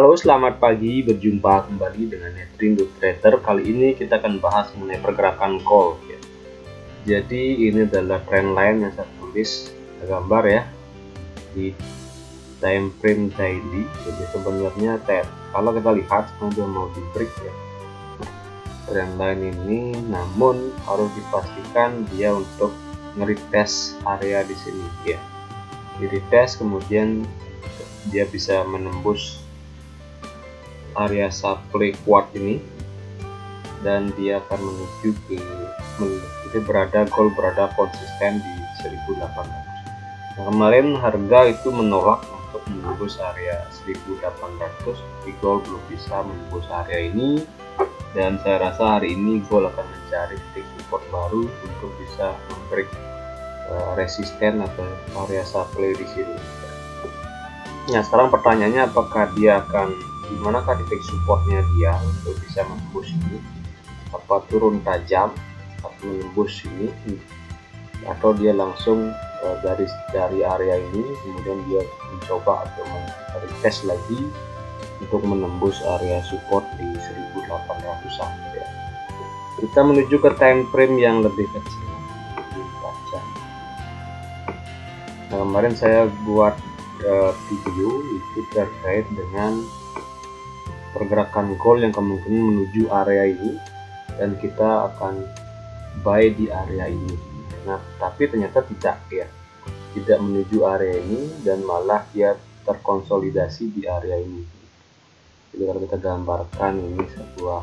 Halo, selamat pagi. Berjumpa kembali dengan Trader. Kali ini kita akan bahas mengenai pergerakan gold. Ya. Jadi ini adalah trendline yang saya tulis gambar ya di time frame daily. Jadi sebenarnya kalau kita lihat sudah mau di break ya trendline ini, namun harus dipastikan dia untuk nge-retest area di sini ya. Di retest kemudian dia bisa menembus area supply kuat ini dan dia akan menuju ke gold berada konsisten di 1800. Nah, kemarin harga itu menolak untuk menembus area 1800, tapi gold belum bisa menembus area ini, dan saya rasa hari ini gold akan mencari titik support baru untuk bisa membreak resisten atau area supply di sini. Nah, sekarang pertanyaannya apakah dia akan dimanakah titik supportnya dia untuk bisa menembus ini, apa turun tajam atau menembus ini, atau dia langsung dari area ini kemudian dia mencoba atau retest lagi untuk menembus area support di 1800-an ya. Kita menuju ke time frame yang lebih kecil, lebih tajam. Nah, kemarin saya buat video itu terkait dengan pergerakan gold yang kemungkinan menuju area ini dan kita akan buy di area ini. Nah, tapi ternyata tidak menuju area ini dan malah dia terkonsolidasi di area ini. Jadi kalau kita gambarkan ini sebuah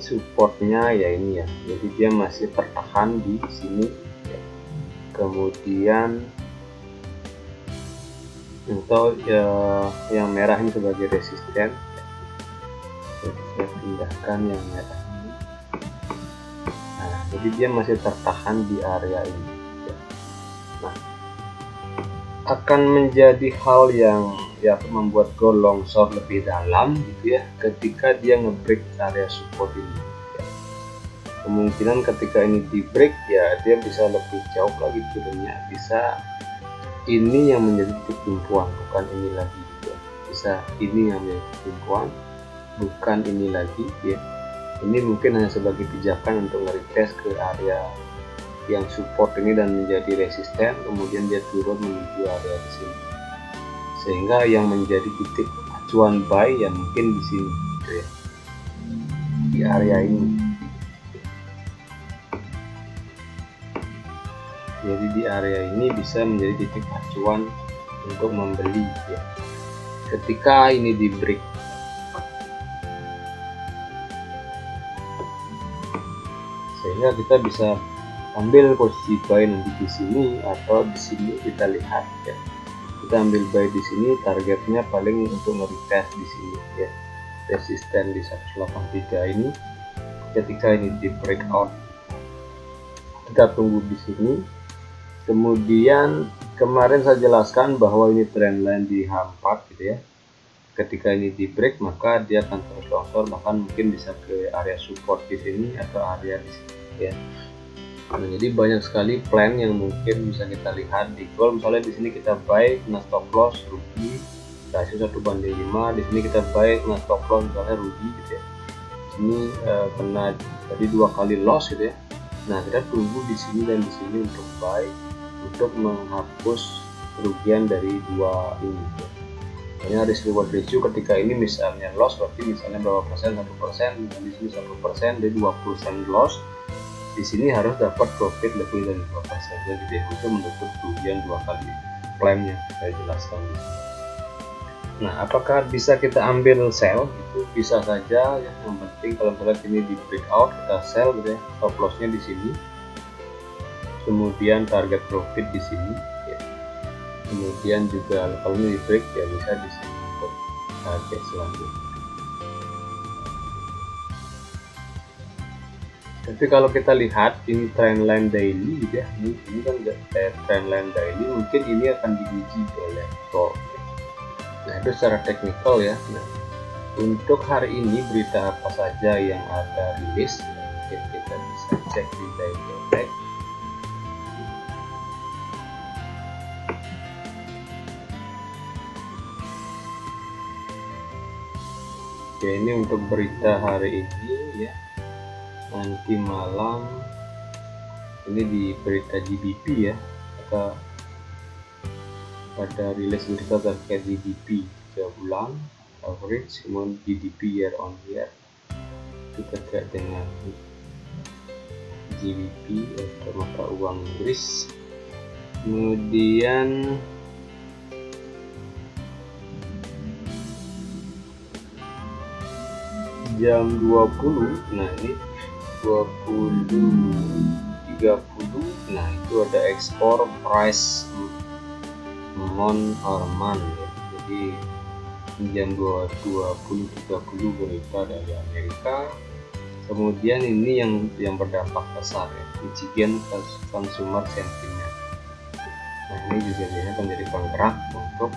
supportnya ya ini ya, jadi dia masih tertahan di sini ya. Kemudian atau yang merah ini sebagai resisten. Jadi saya pindahkan yang merah ini. Nah, jadi dia masih tertahan di area ini ya. Nah, akan menjadi hal yang membuat gold long short lebih dalam gitu ya ketika dia ngebreak area support ini ya. Kemungkinan ketika ini di break ya dia bisa lebih jauh lagi turunnya, bisa ini yang menjadi titik tumpuan, bukan ini lagi ya. Bisa ini yang menjadi titik tumpuan, bukan ini lagi ya. Ini mungkin hanya sebagai pijakan untuk nge-retest ke area yang support ini dan menjadi resisten, kemudian dia turun menuju area di sini, sehingga yang menjadi titik acuan buy yang mungkin di sini gitu ya, di area ini. Jadi di area ini bisa menjadi titik acuan untuk membeli ya ketika ini di break. Sehingga kita bisa ambil posisi buy nanti di sini atau di sini. Kita lihat ya, kita ambil buy di sini, targetnya paling untuk nge-retest di sini ya, resisten di 183 ini. Ketika ini di breakout kita tunggu di sini. Kemudian kemarin saya jelaskan bahwa ini trendline di H4 gitu ya. Ketika ini di break maka dia akan terus longsor, bahkan mungkin bisa ke area support di sini atau area di sini ya. Nah, jadi banyak sekali plan yang mungkin bisa kita lihat di gold. Misalnya di sini kita buy kena stop loss rugi, rasio 1:5. Di sini kita buy kena stop loss misalnya rugi gitu ya. Ini kena tadi 2 kali loss gitu ya. Nah, kita tunggu di sini dan di sini untuk buy, untuk menghapus kerugian dari dua ini. Hanya risk reward ratio ketika ini misalnya loss berarti misalnya berapa persen, 1%, di sini 1%, jadi 20% loss. Di sini harus dapat profit lebih dari 2%, jadi itu menutup kerugian 2 kali plannya saya jelaskan. Nah, apakah bisa kita ambil sell? Itu bisa saja ya. Yang penting kalau misalnya ini di breakout kita sell gitu ya, stop lossnya di sini. Kemudian target profit di sini ya. Kemudian juga kalau ini di break ya bisa di sini untuk target selanjutnya. Tapi kalau kita lihat ini trendline daily gitu ya, ini kan trendline daily, mungkin ini akan diuji oleh gold. Nah, itu secara teknikal ya. Nah, untuk hari ini berita apa saja yang ada rilis, mungkin kita bisa cek di daily index. Oke, ini untuk berita hari ini ya. Nanti malam ini di berita GDP ya, ada rilis berita terkait GDP 3 bulan average, kemudian GDP year on year itu terkait dengan GBP atau mata uang Inggris. Kemudian jam 20, nah ini 20.30, nah itu ada ekspor price month or month ya. Jadi jam 20.30 berita dari Amerika. Kemudian ini yang berdampak besar ya, Michigan Consumer Sentiment. Nah ini juga biasanya menjadi penggerak untuk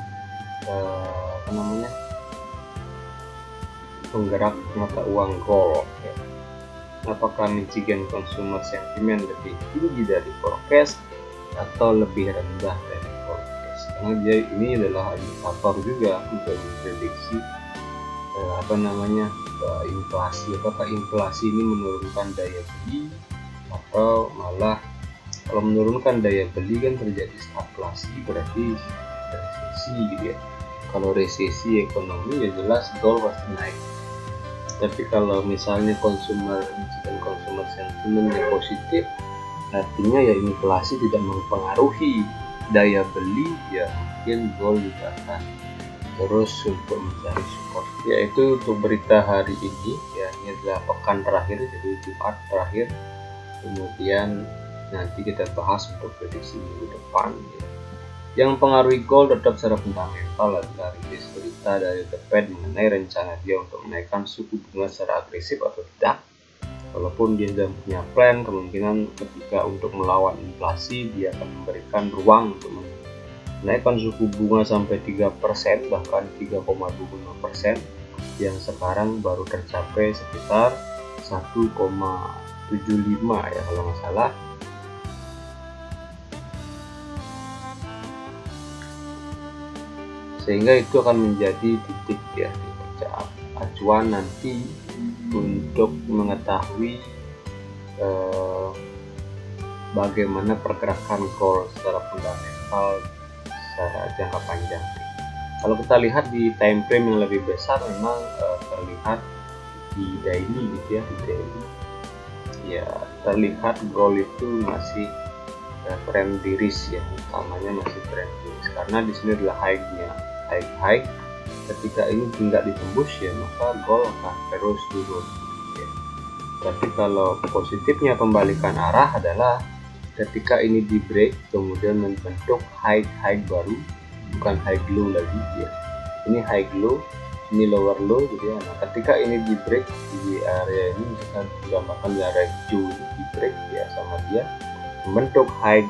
penggerak mata uang gold ya. Apakah Michigan Consumer Sentiment lebih tinggi dari forecast atau lebih rendah dari forecast? Karena ini adalah indikator juga untuk memprediksi inflasi. Apakah inflasi ini menurunkan daya beli atau malah kalau menurunkan daya beli kan terjadi stagflasi, berarti resesi gitu ya. Kalau resesi ekonomi ya jelas gold pasti naik. Tapi kalau misalnya consumer sentiment positif, artinya ya inflasi tidak mempengaruhi daya beli, ya mungkin gold juga akan terus untuk mencari support. Yaitu untuk berita hari ini ya, ini adalah pekan terakhir, jadi Jumat terakhir. Kemudian nanti kita bahas untuk prediksi minggu depan ya. Yang mempengaruhi gold tetap secara fundamental adalah rilis berita dari The Fed mengenai rencana dia untuk menaikkan suku bunga secara agresif atau tidak. Walaupun dia sudah punya plan, kemungkinan ketika untuk melawan inflasi dia akan memberikan ruang untuk menaikkan suku bunga sampai 3%, bahkan 3,25%, yang sekarang baru tercapai sekitar 1,75 ya kalau nggak salah. Sehingga itu akan menjadi titik ya, acuan nanti untuk mengetahui bagaimana pergerakan gold secara fundamental secara jangka panjang. Kalau kita lihat di time frame yang lebih besar, memang terlihat di daily gitu ya, di daily ya terlihat gold itu masih trend bearish ya, utamanya masih trend bearish karena di sini adalah high. Ketika ini tidak ditembus ya, maka gold akan terus turun ya. Tapi kalau positifnya pembalikan arah adalah ketika ini di break kemudian membentuk high baru, bukan high low lagi ya. Ini high low, ini lower low gitu ya. Nah, ketika ini di break di area ini, misalkan digambarkan di area hijau ini di break ya sama dia membentuk high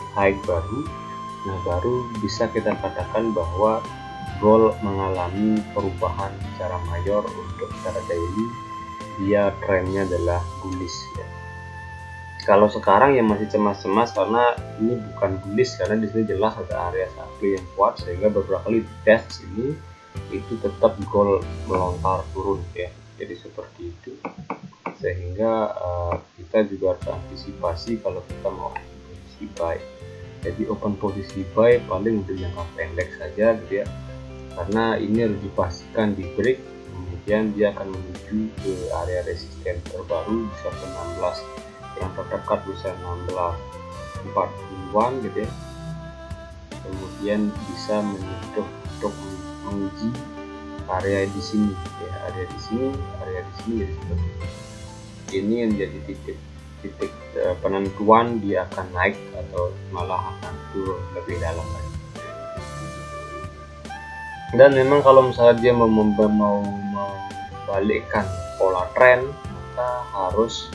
baru. Nah, baru bisa kita katakan bahwa gold mengalami perubahan secara mayor. Untuk secara daily dia trennya adalah bullish ya. Kalau sekarang yang masih cemas-cemas karena ini bukan bullish, karena di sini jelas ada area supply yang kuat sehingga beberapa kali di test ini itu tetap gold melontar turun ya. Jadi seperti itu, sehingga kita juga harus antisipasi kalau kita mau posisi buy. Jadi open posisi buy paling untuk jangka pendek saja gitu ya, karena ini harus dipastikan di break, kemudian dia akan menuju ke area resisten terbaru bisa ke 16, yang terdekat bisa 16.40-an gitu ya. Kemudian bisa menyentuh untuk menguji area di sini ya, area di sini jadi seperti ini yang jadi titik penentuan dia akan naik atau malah akan turun lebih dalam lagi. Dan memang kalau misalnya dia mau membalikkan pola tren, maka harus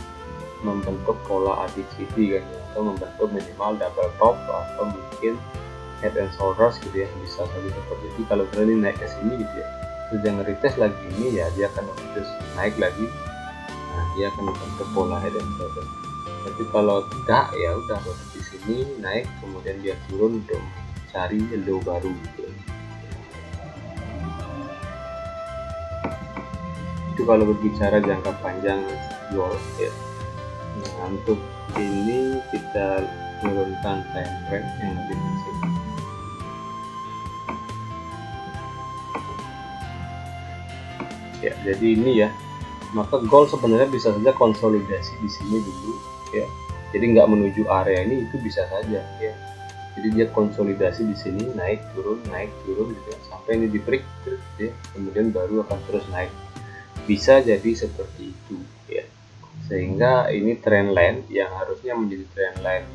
membentuk pola ABCD kan ya, atau membentuk minimal double top atau mungkin head and shoulders gitu ya, bisa saja seperti itu. Kalau ini naik ke sini gitu ya, sudah nge-retest lagi ini ya, dia akan terus naik lagi. Nah, dia akan membentuk pola head and shoulders. Tapi kalau tidak ya udah di sini naik kemudian dia turun untuk cari low baru gitu. itu kalau berbicara jangka panjang goal ya. Nah, untuk ini kita menurunkan time frame yang lebih kecil. Ya, jadi ini ya, maka goal sebenarnya bisa saja konsolidasi di sini dulu ya. Jadi nggak menuju area ini, itu bisa saja ya. Jadi dia konsolidasi di sini, naik turun gitu ya, sampai ini di break gitu ya, kemudian baru akan terus naik. Bisa jadi seperti itu ya. Sehingga ini trend line yang harusnya menjadi trend line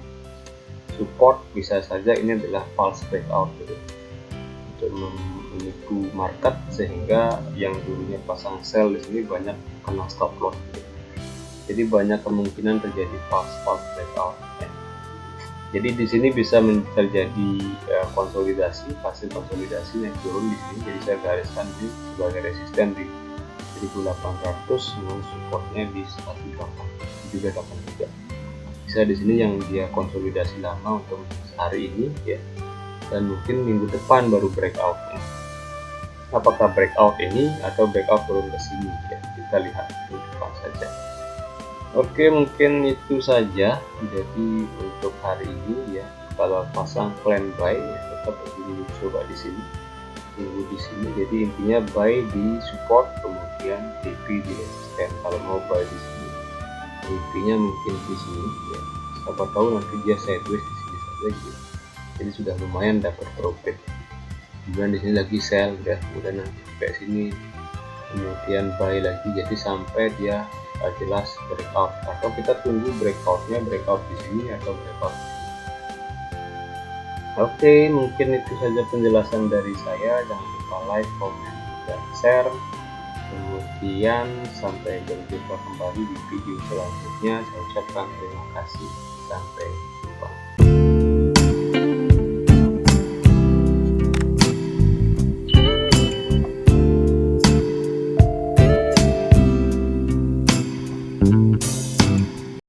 support, bisa saja ini adalah false breakout gitu, untuk menipu market, sehingga yang dulunya pasang sell di sini banyak kena stop loss gitu. Jadi banyak kemungkinan terjadi false breakout ya. Jadi di sini bisa terjadi konsolidasi, hasil konsolidasi naik turun di sini. Jadi saya gariskan ini sebagai resisten di 1800 dengan supportnya di 1883. Bisa di sini yang dia konsolidasi lama untuk hari ini ya, dan mungkin minggu depan baru breakoutnya. Apakah breakout ini atau breakout turun ke sini ya, kita lihat di depan saja. Oke, mungkin itu saja. Jadi untuk hari ini ya, kalau pasang plan buy ya, tetap dulu coba di sini, tunggu di sini. Jadi intinya buy di support, kemudian TP di resisten. Kalau mau buy di sini, intinya mungkin di sini ya. Siapa tahu nanti dia sideways di sini saja gitu. Jadi sudah lumayan dapat profit. Kemudian di sini lagi sell ya, kemudian nanti sampai sini, kemudian buy lagi. Jadi sampai dia jelas breakout, atau kita tunggu breakoutnya, breakout di sini atau breakout di sini. Oke, mungkin itu saja penjelasan dari saya. Jangan lupa like, comment, dan share. Kemudian sampai berjumpa kembali di video selanjutnya. Saya ucapkan terima kasih. Sampai